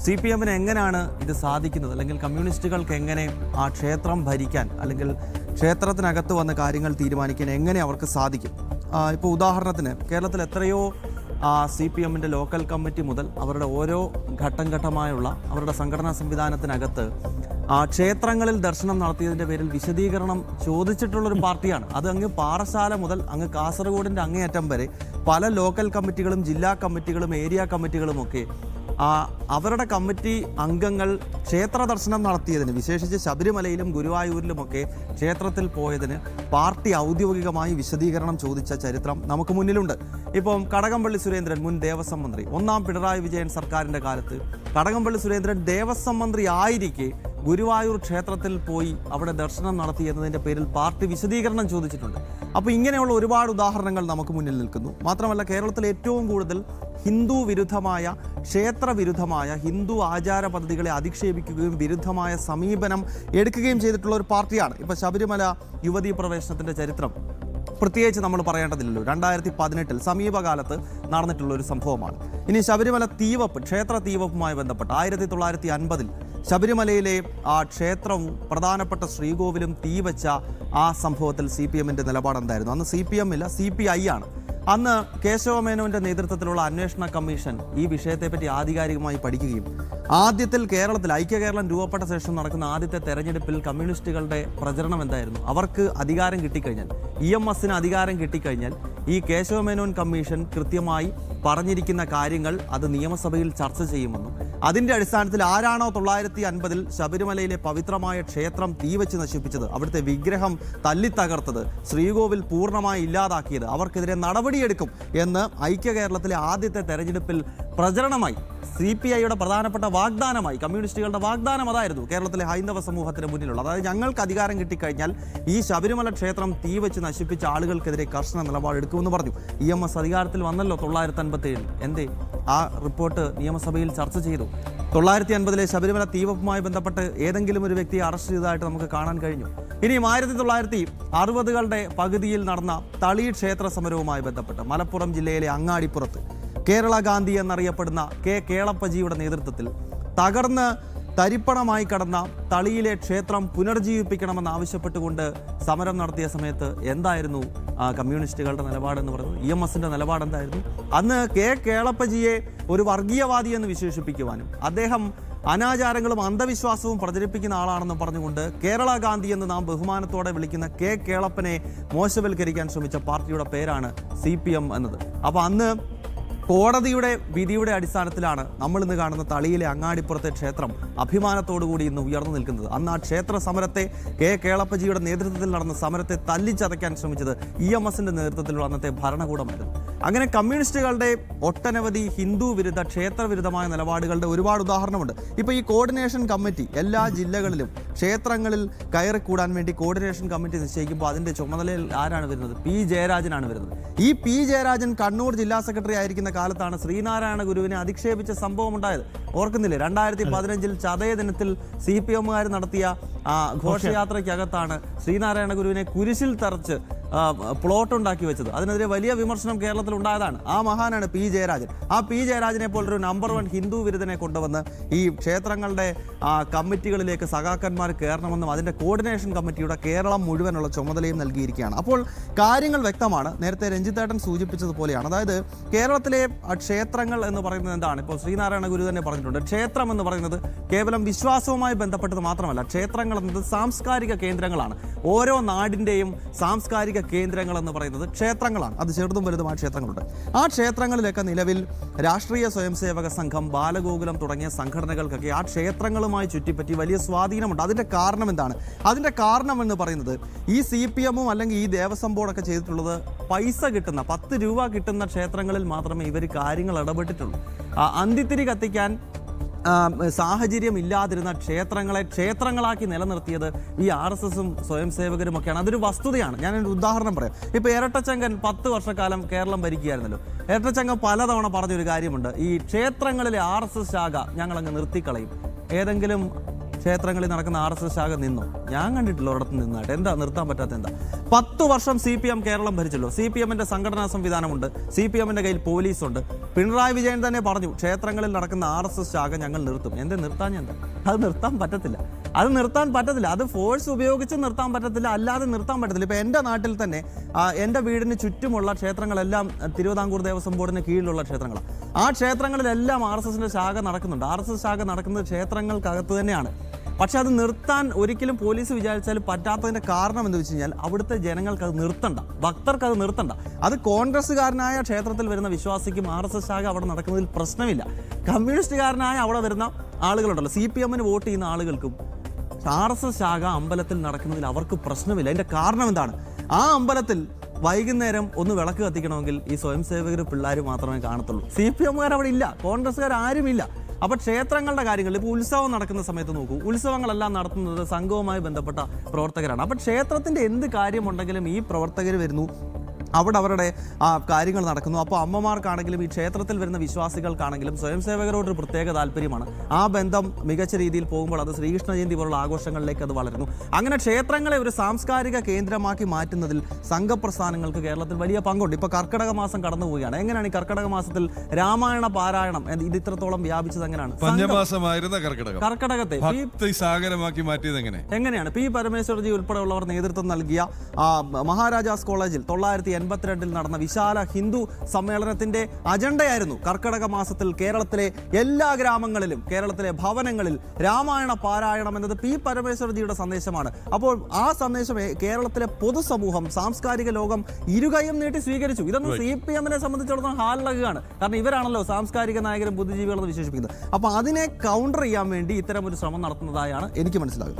CPM എങ്ങനെയാണ് ഇത് സാധിക്കുന്നത്, അല്ലെങ്കിൽ കമ്മ്യൂണിസ്റ്റുകൾക്ക് എങ്ങനെ ആ ക്ഷേത്രം ഭരിക്കാൻ അല്ലെങ്കിൽ ക്ഷേത്രത്തിനകത്ത് വന്ന കാര്യങ്ങൾ തീരുമാനിക്കാൻ എങ്ങനെ അവർക്ക് സാധിക്കും? ഇപ്പോൾ ഉദാഹരണത്തിന് കേരളത്തിൽ എത്രയോ CPM ലോക്കൽ കമ്മിറ്റി മുതൽ അവരുടെ ഓരോ ഘട്ടം ഘട്ടമായുള്ള അവരുടെ സംഘടനാ സംവിധാനത്തിനകത്ത് ക്ഷേത്രങ്ങളിൽ ദർശനം നടത്തിയതിൻ്റെ പേരിൽ വിശദീകരണം ചോദിച്ചിട്ടുള്ളൊരു പാർട്ടിയാണ്. അത് അങ്ങ് പാറശാല മുതൽ അങ്ങ് കാസർഗോഡിൻ്റെ അങ്ങേയറ്റം വരെ പല ലോക്കൽ കമ്മിറ്റികളും ജില്ലാ കമ്മിറ്റികളും ഏരിയ കമ്മിറ്റികളുമൊക്കെ അവരുടെ കമ്മിറ്റി അംഗങ്ങൾ ക്ഷേത്ര ദർശനം നടത്തിയതിന്, വിശേഷിച്ച് ശബരിമലയിലും ഗുരുവായൂരിലുമൊക്കെ ക്ഷേത്രത്തിൽ പോയതിന് പാർട്ടി ഔദ്യോഗികമായി വിശദീകരണം ചോദിച്ച ചരിത്രം നമുക്ക് മുന്നിലുണ്ട്. ഇപ്പം കടകംപള്ളി സുരേന്ദ്രൻ, മുൻ ദേവസ്വം മന്ത്രി, ഒന്നാം പിണറായി വിജയൻ സർക്കാരിൻ്റെ കാലത്ത് കടകംപള്ളി സുരേന്ദ്രൻ ദേവസ്വം മന്ത്രി ആയിരിക്കെ ഗുരുവായൂർ ക്ഷേത്രത്തിൽ പോയി അവിടെ ദർശനം നടത്തി എന്നതിൻ്റെ പേരിൽ പാർട്ടി വിശദീകരണം ചോദിച്ചിട്ടുണ്ട്. അപ്പോൾ ഇങ്ങനെയുള്ള ഒരുപാട് ഉദാഹരണങ്ങൾ നമുക്ക് മുന്നിൽ നിൽക്കുന്നു. മാത്രമല്ല, കേരളത്തിൽ ഏറ്റവും കൂടുതൽ ഹിന്ദു വിരുദ്ധമായ, ക്ഷേത്ര വിരുദ്ധമായ, ഹിന്ദു ആചാര പദ്ധതികളെ അധിക്ഷേപിക്കുകയും വിരുദ്ധമായ സമീപനം എടുക്കുകയും ചെയ്തിട്ടുള്ള ഒരു പാർട്ടിയാണ്. ഇപ്പോൾ ശബരിമല യുവതീ പ്രവേശനത്തിൻ്റെ ചരിത്രം പ്രത്യേകിച്ച് നമ്മൾ പറയേണ്ടതില്ലല്ലോ. 2018 സമീപകാലത്ത് നടന്നിട്ടുള്ള ഒരു സംഭവമാണ്. ഇനി ശബരിമല തീവപ്പ്, ക്ഷേത്ര തീവപ്പുമായി ബന്ധപ്പെട്ട് 1950 ശബരിമലയിലെ ക്ഷേത്രവും പ്രധാനപ്പെട്ട ശ്രീകോവിലും തീവച്ച സംഭവത്തിൽ CPM നിലപാട് എന്തായിരുന്നു? അന്ന് CPM ഇല്ല, CPI ആണ്. അന്ന് കേശവമേനോന്റെ നേതൃത്വത്തിലുള്ള അന്വേഷണ കമ്മീഷൻ ഈ വിഷയത്തെപ്പറ്റി ആധികാരികമായി പഠിക്കുകയും ആദ്യത്തിൽ കേരളത്തിൽ ഐക്യകേരളം രൂപപ്പെട്ട ശേഷം നടക്കുന്ന ആദ്യത്തെ തെരഞ്ഞെടുപ്പിൽ കമ്മ്യൂണിസ്റ്റുകളുടെ പ്രചരണം എന്തായിരുന്നു? അവർക്ക് അധികാരം കിട്ടിക്കഴിഞ്ഞാൽ, EMSന് അധികാരം കിട്ടിക്കഴിഞ്ഞാൽ ഈ കേശവമേനോൻ കമ്മീഷൻ കൃത്യമായി പറഞ്ഞിരിക്കുന്ന കാര്യങ്ങൾ അത് നിയമസഭയിൽ ചർച്ച ചെയ്യുമെന്നും അതിൻ്റെ അടിസ്ഥാനത്തിൽ ആരാണോ 1950 ശബരിമലയിലെ പവിത്രമായ ക്ഷേത്രം തീവച്ച് നശിപ്പിച്ചത്, അവിടുത്തെ വിഗ്രഹം തല്ലിത്തകർത്തത്, ശ്രീകോവിൽ പൂർണ്ണമായി ഇല്ലാതാക്കിയത്, അവർക്കെതിരെ നടപടിയെടുക്കും എന്ന് ഐക്യകേരളത്തിലെ ആദ്യത്തെ തെരഞ്ഞെടുപ്പിൽ പ്രചരണമായി CPIയുടെ പ്രധാനപ്പെട്ട വാഗ്ദാനമായി, കമ്മ്യൂണിസ്റ്റുകളുടെ വാഗ്ദാനം അതായിരുന്നു കേരളത്തിലെ ഹൈന്ദവ സമൂഹത്തിന് മുന്നിലുള്ള. അതായത് ഞങ്ങൾക്ക് അധികാരം കിട്ടിക്കഴിഞ്ഞാൽ ഈ ശബരിമല ക്ഷേത്രം തീവച്ച് നശിപ്പിച്ച ആളുകൾക്കെതിരെ കർശന നിലപാടെടുക്കുമെന്ന് പറഞ്ഞു. EMS അധികാരത്തിൽ വന്നല്ലോ 1957. എന്തേ ആ റിപ്പോർട്ട് നിയമസഭയിൽ ചർച്ച ചെയ്തു? 1950 ശബരിമല തീവപ്പുമായി ബന്ധപ്പെട്ട് ഏതെങ്കിലും ഒരു വ്യക്തിയെ അറസ്റ്റ് ചെയ്തതായിട്ട് നമുക്ക് കാണാൻ കഴിഞ്ഞു. ഇനിയും 1960കളുടെ പകുതിയിൽ നടന്ന തളി ക്ഷേത്ര സമരവുമായി ബന്ധപ്പെട്ട് മലപ്പുറം ജില്ലയിലെ അങ്ങാടിപ്പുറത്ത് കേരള ഗാന്ധി എന്നറിയപ്പെടുന്ന കേളപ്പജിയുടെ നേതൃത്വത്തിൽ തകർന്ന് തരിപ്പണമായി കടന്ന തളിയിലെ ക്ഷേത്രം പുനർജീവിപ്പിക്കണമെന്നാവശ്യപ്പെട്ടുകൊണ്ട് സമരം നടത്തിയ സമയത്ത് എന്തായിരുന്നു കമ്മ്യൂണിസ്റ്റുകളുടെ നിലപാടെന്ന് പറയുന്നത്? EMSന്റെ നിലപാട് എന്തായിരുന്നു? അന്ന് കേളപ്പജിയെ ഒരു വർഗീയവാദി എന്ന് വിശേഷിപ്പിക്കുവാനും അദ്ദേഹം അനാചാരങ്ങളും അന്ധവിശ്വാസവും പ്രചരിപ്പിക്കുന്ന ആളാണെന്ന് പറഞ്ഞുകൊണ്ട് കേരള ഗാന്ധി എന്ന് നാം ബഹുമാനത്തോടെ വിളിക്കുന്ന കേളപ്പനെ മോശവൽക്കരിക്കാൻ ശ്രമിച്ച പാർട്ടിയുടെ പേരാണ് CPM എന്നത്. അപ്പോൾ അന്ന് കോടതിയുടെ വിധിയുടെ അടിസ്ഥാനത്തിലാണ് നമ്മൾ ഇന്ന് കാണുന്ന തളിയിലെ അങ്ങാടിപ്പുറത്തെ ക്ഷേത്രം അഭിമാനത്തോടുകൂടി ഇന്ന് ഉയർന്നു നിൽക്കുന്നത്. അന്ന് ആ ക്ഷേത്ര സമരത്തെ, കേളപ്പജിയുടെ നേതൃത്വത്തിൽ നടന്ന സമരത്തെ തല്ലിച്ചതയ്ക്കാൻ ശ്രമിച്ചത് EMSന്റെ നേതൃത്വത്തിലുള്ള അന്നത്തെ ഭരണകൂടമായിരുന്നു. അങ്ങനെ കമ്മ്യൂണിസ്റ്റുകളുടെ ഒട്ടനവധി ഹിന്ദു വിരുദ്ധ, ക്ഷേത്ര വിരുദ്ധമായ നിലപാടുകളുടെ ഒരുപാട് ഉദാഹരണമുണ്ട്. ഇപ്പോൾ ഈ കോർഡിനേഷൻ കമ്മിറ്റി എല്ലാ ജില്ലകളിലും ക്ഷേത്രങ്ങളിൽ കയറിക്കൂടാൻ വേണ്ടി കോർഡിനേഷൻ കമ്മിറ്റി നിശ്ചയിക്കുമ്പോൾ അതിൻ്റെ ചുമതലയിൽ ആരാണ് വരുന്നത്? P. ജയരാജനാണ് വരുന്നത്. ഈ P. ജയരാജൻ കണ്ണൂർ ജില്ലാ സെക്രട്ടറി ആയിരിക്കുന്ന കാലത്താണ് ശ്രീനാരായണ ഗുരുവിനെ അധിക്ഷേപിച്ച സംഭവം ഉണ്ടായത്. ഓർക്കുന്നില്ലേ? 2015 ചതയ ദിനത്തിൽ CPMകാർ നടത്തിയ ഘോഷയാത്രയ്ക്കകത്താണ് ശ്രീനാരായണ ഗുരുവിനെ കുരിശിൽ തറച്ച് പ്ലോട്ട് ഉണ്ടാക്കി വെച്ചത്. അതിനെതിരെ വലിയ വിമർശനം കേരളത്തിൽ ഉണ്ടായതാണ്. ആ മഹാനാണ് P. ജയരാജൻ. ആ P. ജയരാജനെ പോലൊരു നമ്പർ 1 ഹിന്ദു വിരുദ്ധനെ കൊണ്ടുവന്ന് ഈ ക്ഷേത്രങ്ങളുടെ കമ്മിറ്റികളിലേക്ക് സഖാക്കന്മാർ കയറണമെന്നും അതിൻ്റെ കോർഡിനേഷൻ കമ്മിറ്റിയുടെ കേരളം മുഴുവനുള്ള ചുമതലയും നൽകിയിരിക്കുകയാണ്. അപ്പോൾ കാര്യങ്ങൾ വ്യക്തമാണ്. നേരത്തെ രഞ്ജിത്തേട്ടൻ സൂചിപ്പിച്ചതുപോലെയാണ്. അതായത് കേരളത്തിലെ ക്ഷേത്രങ്ങൾ എന്ന് പറയുന്നത് എന്താണ്? ഇപ്പോൾ ശ്രീനാരായണ ഗുരു തന്നെ പറഞ്ഞിട്ടുണ്ട്, ക്ഷേത്രം എന്ന് പറയുന്നത് കേവലം വിശ്വാസവുമായി ബന്ധപ്പെട്ടത് മാത്രമല്ല, ക്ഷേത്രങ്ങൾ എന്നത് സാംസ്കാരിക കേന്ദ്രങ്ങളാണ്. ഓരോ നാടിൻ്റെയും സാംസ്കാരിക കേന്ദ്രങ്ങൾ എന്ന് പറയുന്നത് ക്ഷേത്രങ്ങളാണ്. അത് ചെറുതും വലുതുമായ ക്ഷേത്രങ്ങളുണ്ട്. ആ ക്ഷേത്രങ്ങളിലൊക്കെ നിലവിൽ രാഷ്ട്രീയ സ്വയംസേവക സംഘം, ബാലഗോകുലം തുടങ്ങിയ സംഘടനകൾക്കൊക്കെ ആ ക്ഷേത്രങ്ങളുമായി ചുറ്റിപ്പറ്റി വലിയ സ്വാധീനമുണ്ട്. അതിൻ്റെ കാരണം എന്താണ്? അതിൻ്റെ കാരണം എന്ന് പറയുന്നത് ഈ CPMും അല്ലെങ്കിൽ ഈ ദേവസ്വം ബോർഡൊക്കെ ചെയ്തിട്ടുള്ളത് പൈസ കിട്ടുന്ന 10 രൂപ കിട്ടുന്ന ക്ഷേത്രങ്ങളിൽ മാത്രമേ ഇവർ കാര്യങ്ങൾ ഇടപെട്ടിട്ടുള്ളൂ. അന്തിത്തിരി കത്തിക്കാൻ സാഹചര്യം ഇല്ലാതിരുന്ന ക്ഷേത്രങ്ങളെ ക്ഷേത്രങ്ങളാക്കി നിലനിർത്തിയത് ഈ RSSും സ്വയം സേവകരുമൊക്കെയാണ്. അതൊരു വസ്തുതയാണ്. ഞാനൊരു ഉദാഹരണം പറയാം. ഇപ്പോൾ ഇരട്ടച്ചങ്കൻ 10 വർഷക്കാലം കേരളം ഭരിക്കുകയായിരുന്നല്ലോ. ഇരട്ടച്ചങ്കൻ പലതവണ പറഞ്ഞൊരു കാര്യമുണ്ട്, ഈ ക്ഷേത്രങ്ങളിലെ RSS ശാഖ ഞങ്ങളങ്ങ് നിർത്തിക്കളയും. ഏതെങ്കിലും ക്ഷേത്രങ്ങളിൽ നടക്കുന്ന RSS ശാഖ നിന്നോ? ഞാൻ കണ്ടിട്ടില്ല ഒരിടത്ത് നിന്നായിട്ട്. എന്താ നിർത്താൻ പറ്റാത്ത എന്താ? 10 വർഷം CPM കേരളം ഭരിച്ചല്ലോ. CPM-ന്റെ സംഘടനാ സംവിധാനമുണ്ട്, CPM-ന്റെ കയ്യിൽ പോലീസുണ്ട്. പിണറായി വിജയൻ തന്നെ പറഞ്ഞു ക്ഷേത്രങ്ങളിൽ നടക്കുന്ന RSS ശാഖ ഞങ്ങൾ നിർത്തും. എന്താ നിർത്താൻ? എന്താ അത് നിർത്താൻ പറ്റത്തില്ല. അത് ഫോഴ്സ് ഉപയോഗിച്ച് നിർത്താൻ പറ്റത്തില്ല, അല്ലാതെ നിർത്താൻ പറ്റത്തില്ല. ഇപ്പോൾ എൻ്റെ നാട്ടിൽ തന്നെ എൻ്റെ വീടിന് ചുറ്റുമുള്ള ക്ഷേത്രങ്ങളെല്ലാം തിരുവിതാംകൂർ ദേവസ്വം ബോർഡിന് കീഴിലുള്ള ക്ഷേത്രങ്ങളാണ്. ആ ക്ഷേത്രങ്ങളിലെല്ലാം RSS-ന്റെ ശാഖ നടക്കുന്നുണ്ട്. RSS ശാഖ നടക്കുന്നത് ക്ഷേത്രങ്ങൾക്കകത്ത് തന്നെയാണ്. പക്ഷെ അത് നിർത്താൻ ഒരിക്കലും പോലീസ് വിചാരിച്ചാൽ പറ്റാത്തതിൻ്റെ കാരണം എന്ന് വെച്ച് കഴിഞ്ഞാൽ അവിടുത്തെ ജനങ്ങൾക്ക് അത് നിർത്തണ്ട, ഭക്തർക്ക് അത് നിർത്തണ്ട. അത് കോൺഗ്രസ്സുകാരനായ ക്ഷേത്രത്തിൽ വരുന്ന വിശ്വാസിക്കും RSS ശാഖ അവിടെ നടക്കുന്നതിൽ പ്രശ്നമില്ല. കമ്മ്യൂണിസ്റ്റുകാരനായ അവിടെ വരുന്ന ആളുകളുണ്ടല്ലോ, CPM-ന് വോട്ട് ചെയ്യുന്ന ആളുകൾക്കും RSS ശാഖ അമ്പലത്തിൽ നടക്കുന്നതിൽ അവർക്ക് പ്രശ്നമില്ല. അതിൻ്റെ കാരണം എന്താണ്? ആ അമ്പലത്തിൽ വൈകുന്നേരം ഒന്ന് വിളക്ക് കത്തിക്കണമെങ്കിൽ ഈ സ്വയം സേവകർ പിള്ളേർ മാത്രമേ കാണത്തുള്ളൂ. CPM-കാർ അവിടെ ഇല്ല, കോൺഗ്രസ്സുകാർ ആരുമില്ല. അപ്പോൾ ക്ഷേത്രങ്ങളുടെ കാര്യങ്ങളിൽ ഇപ്പോൾ ഉത്സവം നടക്കുന്ന സമയത്ത് നോക്കൂ, ഉത്സവങ്ങളെല്ലാം നടത്തുന്നത് സംഘവുമായി ബന്ധപ്പെട്ട പ്രവർത്തകരാണ്. അപ്പോൾ ക്ഷേത്രത്തിൻ്റെ എന്ത് കാര്യമുണ്ടെങ്കിലും ഈ പ്രവർത്തകർ വരുന്നു, അവിടെ അവരുടെ കാര്യങ്ങൾ നടക്കുന്നു. അപ്പോൾ അമ്മമാർക്കാണെങ്കിലും ഈ ക്ഷേത്രത്തിൽ വരുന്ന വിശ്വാസികൾക്കാണെങ്കിലും സ്വയം സേവകരോടൊരു പ്രത്യേക താല്പര്യമാണ്. ആ ബന്ധം മികച്ച രീതിയിൽ പോകുമ്പോൾ അത് ശ്രീകൃഷ്ണ ജയന്തി പോലുള്ള ആഘോഷങ്ങളിലേക്ക് അത് വളരുന്നു. അങ്ങനെ ക്ഷേത്രങ്ങളെ ഒരു സാംസ്കാരിക കേന്ദ്രമാക്കി മാറ്റുന്നതിൽ സംഘപ്രസ്ഥാനങ്ങൾക്ക് കേരളത്തിൽ വലിയ പങ്കുണ്ട്. ഇപ്പോൾ കർക്കിടക മാസം കടന്നു പോവുകയാണ്. എങ്ങനെയാണ് ഈ കർക്കിടക മാസത്തിൽ രാമായണ പാരായണം ഇത് ഇത്രത്തോളം വ്യാപിച്ചത്? എങ്ങനെയാണ്? പഞ്ഞമാസമായിരുന്ന കർക്കിടകത്തെ സാഗരമാക്കി മാറ്റിയത് എങ്ങനെയാണ്? P. പരമേശ്വർജി ഉൾപ്പെടെയുള്ളവർ നേതൃത്വം നൽകിയ മഹാരാജാസ് കോളേജിൽ 1982 നടന്ന വിശാല ഹിന്ദു സമ്മേളനത്തിന്റെ അജണ്ടയായിരുന്നു കർക്കിടക മാസത്തിൽ കേരളത്തിലെ എല്ലാ ഗ്രാമങ്ങളിലും, കേരളത്തിലെ ഭവനങ്ങളിൽ രാമായണ പാരായണം എന്നത് P. പരമേശ്വർജിയുടെ സന്ദേശമാണ്. അപ്പോൾ ആ സന്ദേശം കേരളത്തിലെ പൊതുസമൂഹം, സാംസ്കാരിക ലോകം ഇരുകൈയും നീട്ടി സ്വീകരിച്ചു. ഇതൊന്നും CPM-നെ സംബന്ധിച്ചിടത്തോളം ഹാലിളകുകയാണ്. കാരണം ഇവരാണല്ലോ സാംസ്കാരിക നായകരും ബുദ്ധിജീവികളെന്ന് വിശേഷിപ്പിക്കുന്നത്. അപ്പോൾ അതിനെ കൗണ്ടർ ചെയ്യാൻ വേണ്ടി ഇത്തരം ഒരു ശ്രമം നടത്തുന്നതായാണ് എനിക്ക് മനസ്സിലാകുന്നത്.